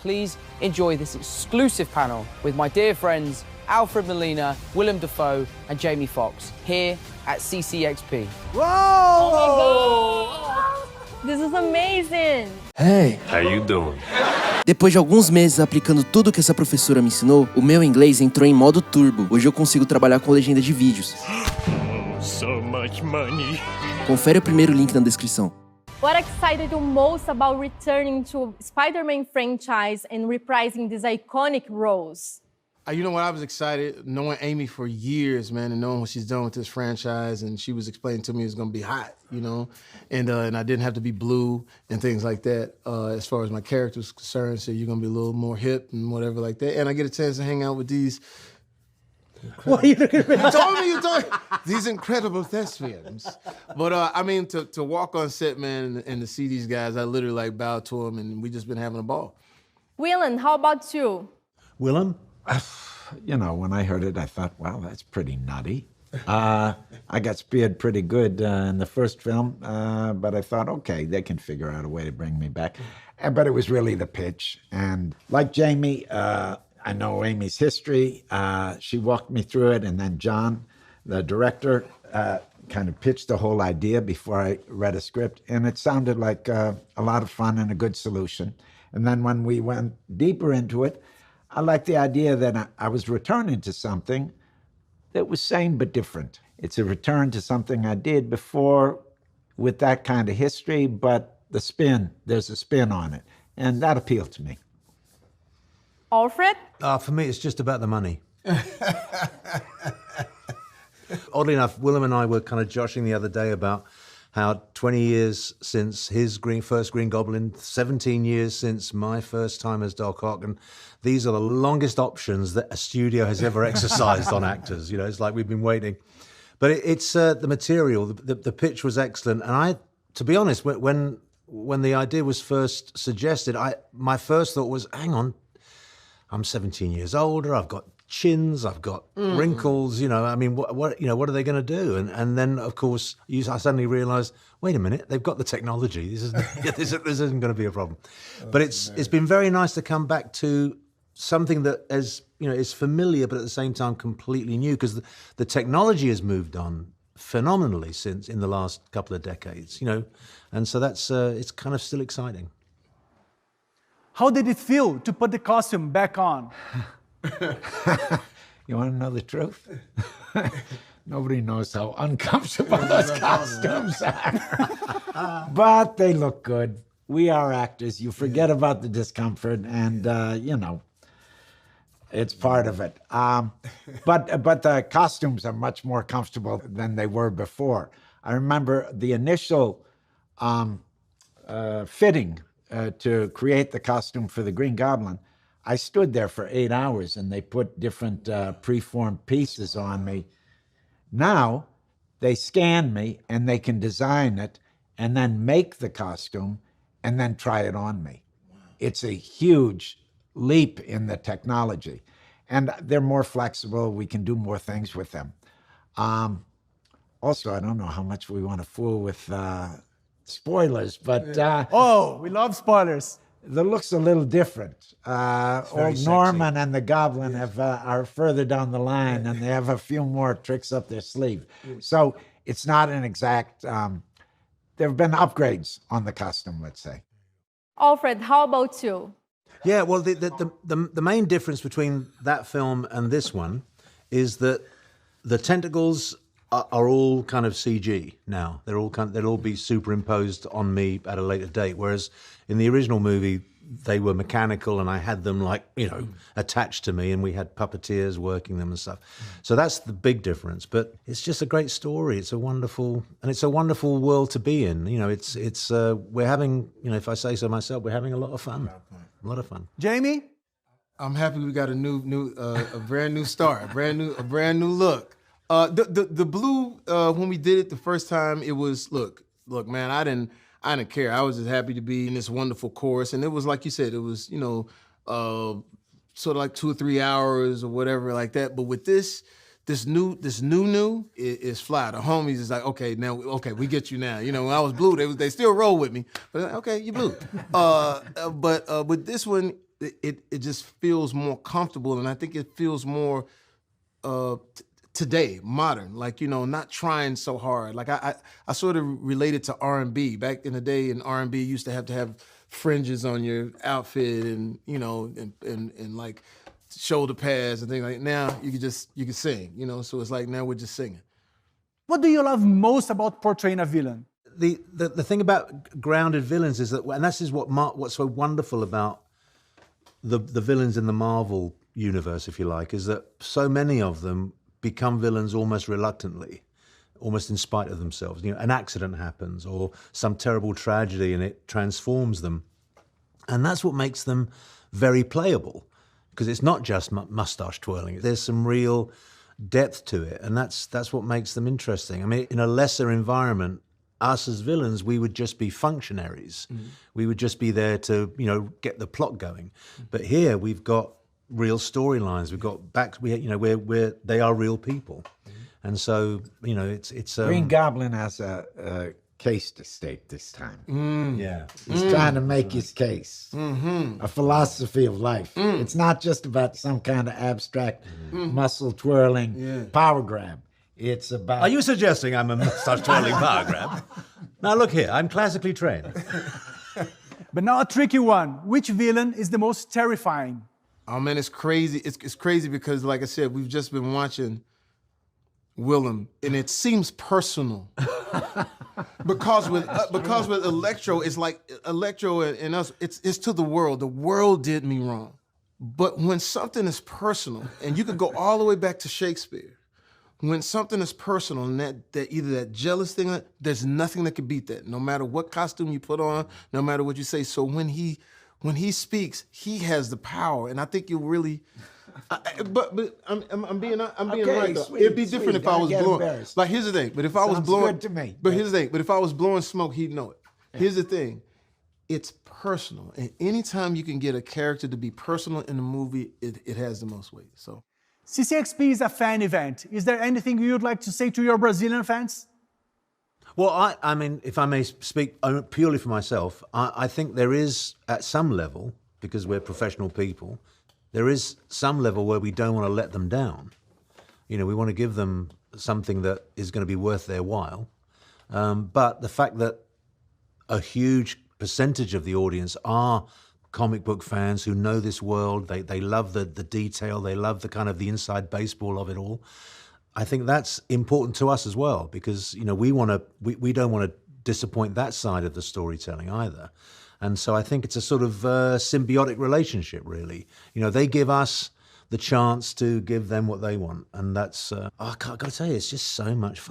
please enjoy this exclusive panel with my dear friends Alfred Molina, Willem Dafoe, and Jamie Foxx here at CCXP. Whoa! Oh my God! This is amazing! Hey! How you doing? Depois de alguns meses aplicando tudo que essa professora me ensinou, o meu inglês entrou em modo turbo. Hoje eu consigo trabalhar com legenda de vídeos. So much money. Confere o primeiro link na descrição. What excited you most about returning to Spider-Man franchise and reprising these iconic roles? You know what, I was excited knowing Amy for years, man, and knowing what she's done with this franchise, and she was explaining to me it was gonna be hot, you know, and I didn't have to be blue and things like that as far as my character was concerned, so you're gonna be a little more hip and whatever like that, and I get a chance to hang out with these... What are you looking at me? You told me, these incredible thespians. But I mean, to walk on set, man, and to see these guys, I literally like bowed to them, and we just been having a ball. Willem, how about you? Willem? You know, when I heard it, I thought, wow, that's pretty nutty. I got speared pretty good in the first film, but I thought, okay, they can figure out a way to bring me back. But it was really the pitch. And like Jamie, I know Amy's history. She walked me through it, and then John, the director, kind of pitched the whole idea before I read a script, and it sounded like a lot of fun and a good solution. And then when we went deeper into it, I liked the idea that I was returning to something that was same but different. It's a return to something I did before with that kind of history, but there's a spin on it, and that appealed to me. Alfred? For me, it's just about the money. Oddly enough, Willem and I were kind of joshing the other day about how 20 years since his first Green Goblin, 17 years since my first time as Doc Ock, and these are the longest options that a studio has ever exercised on actors. You know, it's like we've been waiting. But it's the material, the pitch was excellent, and to be honest, when the idea was first suggested, my first thought was, hang on, I'm 17 years older, I've got chins, I've got wrinkles, you know, I mean, what are they going to do? And then, of course, I suddenly realized, wait a minute, they've got the technology. This isn't going to be a problem. But it's been very nice to come back to something that is familiar, but at the same time completely new, because the technology has moved on phenomenally since in the last couple of decades, you know, and so that's it's kind of still exciting. How did it feel to put the costume back on? You want to know the truth? Nobody knows how uncomfortable those costumes are. But they look good. We are actors. You forget about the discomfort, and, you know, it's part of it. But the costumes are much more comfortable than they were before. I remember the initial fitting to create the costume for the Green Goblin. I stood there for 8 hours, and they put different preformed pieces on me. Now, they scan me, and they can design it, and then make the costume, and then try it on me. Wow. It's a huge leap in the technology. And they're more flexible. We can do more things with them. Also, I don't know how much we want to fool with spoilers, but... oh, we love spoilers. The look's a little different. Old Norman and the Goblin are further down the line, and they have a few more tricks up their sleeve. So it's not an exact... there have been upgrades on the costume, let's say. Alfred, how about you? Yeah, well, the main difference between that film and this one is that the tentacles are all kind of CG now. They'll all be superimposed on me at a later date. Whereas in the original movie, they were mechanical, and I had them attached to me, and we had puppeteers working them and stuff. So that's the big difference. But it's just a great story. It's a wonderful world to be in. You know, we're having, you know, if I say so myself, we're having a lot of fun. A lot of fun. Jamie? I'm happy we got a brand new start, a brand new look. The blue, when we did it the first time, it was, look, man, I didn't care. I was just happy to be in this wonderful chorus. And it was, like you said, it was, you know, sort of like 2 or 3 hours or whatever like that. But with this new is fly. The homies is like, okay, we get you now. You know, when I was blue, they still roll with me. But okay, you blue. But with this one, it just feels more comfortable, and I think it feels more today, modern, like, you know, not trying so hard. Like I sort of related to R&B. Back in the day in R&B, you used to have fringes on your outfit and, you know, and like shoulder pads and things like that. Now you can sing, you know, so it's like now we're just singing. What do you love most about portraying a villain? The thing about grounded villains is that, and this is what's so wonderful about the villains in the Marvel universe, if you like, is that so many of them become villains almost reluctantly, almost in spite of themselves. You know, an accident happens or some terrible tragedy and it transforms them. And that's what makes them very playable, because it's not just mustache twirling. There's some real depth to it, and that's what makes them interesting. I mean, in a lesser environment, us as villains, we would just be functionaries. Mm-hmm. We would just be there to, you know, get the plot going. Mm-hmm. But here we've got real storylines. We've got they are real people. Mm-hmm. And so, you know, it's Green Goblin has a case to state this time. Yeah. He's trying to make his case. Mm-hmm. A philosophy of life. It's not just about some kind of abstract muscle twirling power grab. It's about... Are you suggesting I'm a mustache twirling power grab? Now look here, I'm classically trained. But now a tricky one. Which villain is the most terrifying? Oh man, it's crazy. It's crazy because, like I said, we've just been watching Willem, and it seems personal. because with Electro, it's like Electro and us. It's to the world. The world did me wrong. But when something is personal, and you could go all the way back to Shakespeare, when something is personal, and that either that jealous thing, there's nothing that can beat that. No matter what costume you put on, no matter what you say. So when he speaks, he has the power, and I think you really. But I'm being okay, right though. It'd be different if I was blowing. Like here's the thing. But if I was blowing, good to me. But here's the thing. But if I was blowing smoke, he'd know it. Yeah. Here's the thing. It's personal, and anytime you can get a character to be personal in the movie, it has the most weight. So. CCXP is a fan event. Is there anything you'd like to say to your Brazilian fans? Well, I mean, if I may speak purely for myself, I think there is, at some level, because we're professional people, there is some level where we don't want to let them down. You know, we want to give them something that is going to be worth their while. But the fact that a huge percentage of the audience are comic book fans who know this world, they love the detail, they love the kind of the inside baseball of it all. I think that's important to us as well, because, you know, we don't want to disappoint that side of the storytelling either. And so I think it's a sort of symbiotic relationship, really. You know, they give us the chance to give them what they want. And that's, I gotta tell you, it's just so much fun.